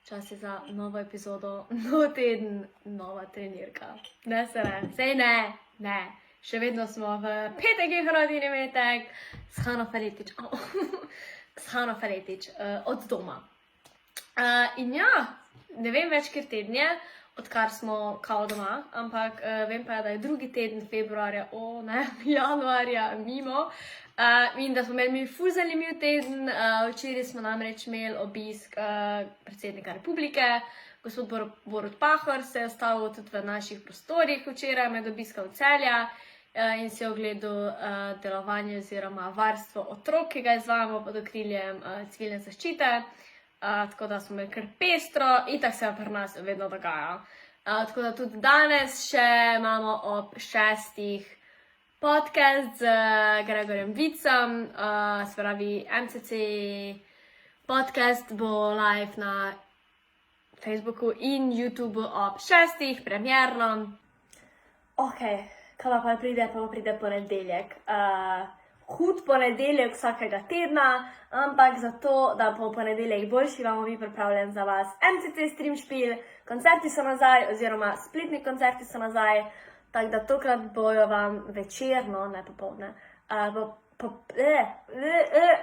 Čas je za novo epizodo, nov teden, nova trenirka. Ne se ne, sej ne. Še vedno smo v petek in rodini metek s Hano Faletič, od doma. In ja, ne vem več, kjer teden je, odkar smo kao doma, ampak vem pa, da je drugi teden februarja, januarja mimo. In da smo imeli ful zanimiv teden. Včeraj smo namreč imeli obisk predsednika republike, gospod Borut Pahor se je ostal tudi v naših prostorih včeraj med obiskom Celja in si ogledal delovanje oziroma varstvo otrok, ki ga izvajamo pod okriljem civilne zaščite. Tako da smo imeli kar pestro, itak se pri nas vedno dogaja. Tako da tudi danes še imamo ob 6. podcast z Gregorjem Vicem, se pravi MCC podcast bo live na Facebooku in YouTubeu ob 6. premierno. Ok, kaj pa pride ponedeljek. Hud ponedeljek vsakega tedna, ampak zato, da bo ponedeljek boljši, imamo mi pripravljen za vas MCC Stream Spiel, koncerti so nazaj, oziroma spletni koncerti so nazaj, tako da tokrat bojo vam večerno, ne popoldne,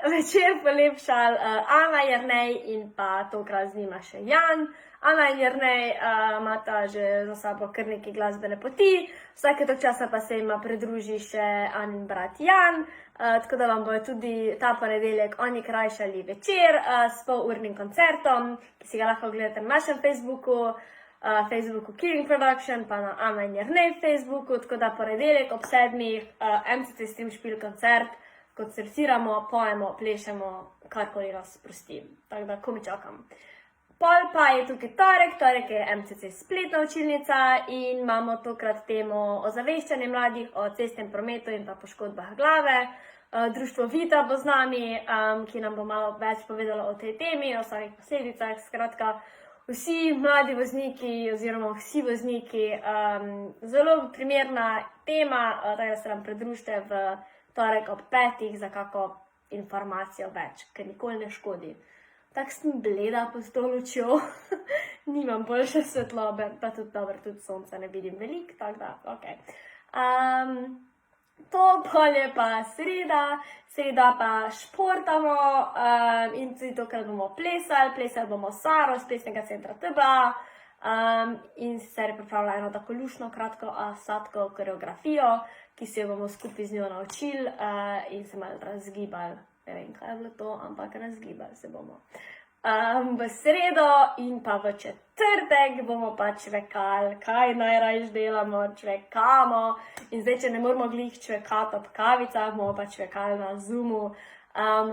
večer polepšali Ana, Jernej in pa tokrat z njima še Jan. Ana in Jernej imata že za sabo kar nekaj glasbene poti, vsake tok časa pa se jima pridruži še Anin brat Jan, tako da vam bojo tudi ta ponedeljek oni krajšali večer s polurnim koncertom, ki si ga lahko gledate na našem Facebooku Killing Production, pa na Ana in Jernej Facebooku, tako da ponedeljek ob 7. MCC Stream Spiel koncert, koncertiramo, pojemo, plešemo, karkoli nas sprosti. Tako da komi čakam. Pol pa je tukaj torek je MCC spletna učilnica in imamo tokrat temo ozaveščanje mladih o cestnem prometu in pa poškodbah glave. Društvo Vita bo z nami, ki nam bo malo več povedalo o tej temi, o samih posledicah. Skratka, vsi mladi vozniki oziroma vsi vozniki, zelo primerna tema, tako da se nam pridružite v torek ob 5. za kako informacijo več, ker nikoli ne škodi. Tako sem bleda pod to lučjo, nimam boljše svetlobe, pa tudi sonca ne vidim veliko, tako da, ok. To polje pa sreda pa športamo in tudi tokrat bomo plesali bomo Saro z plesnega centra TBA in sicer je pripravila eno tako lušno, kratko, sladko koreografijo, ki se jo bomo skupaj z njo naučili in se malo razgibali. Ne vem, kaj je bilo to, ampak razgibali se bomo. V sredo in pa v četrtek bomo pa čvekali, kaj najrajš delamo, čvekamo. In zdaj, če ne moramo glih čvekati ob kavicah, bomo pa čvekali na Zoomu.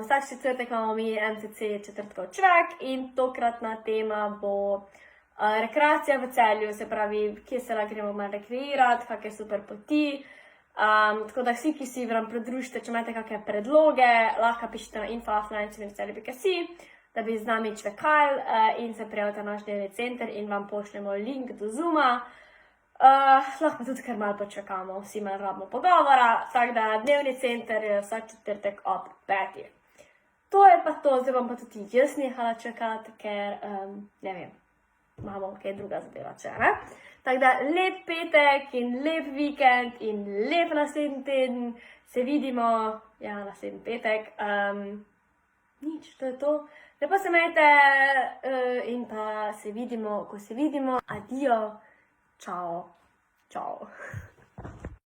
Vsak četrtek imamo mi MCC četrtkov čvek in tokratna tema bo rekreacija v Celju, se pravi, kje se lahko gremo malo rekreirati, kakšne super poti. Tako da vsi, ki si vam pridružite, če imate kakšne predloge, lahko pišite na info@civilnecelje.si, da bi z nami čvekali in se prijavite na naš dnevni center in vam pošljemo link do Zooma. Lahko tudi kar malo počvekamo, vsi malo rabimo pogovora, tako da dnevni center je vsak četrtek ob 5. To je pa to, zdaj bom pa tudi jaz nehala čvekati, ker ne vem, imamo kaj druga zadeva, če ne? Tako da lep petek in lep vikend in lep naslednji teden, se vidimo, naslednji petek, nič, to je to. Lepo se imejte in pa se vidimo, ko se vidimo, adijo, čao.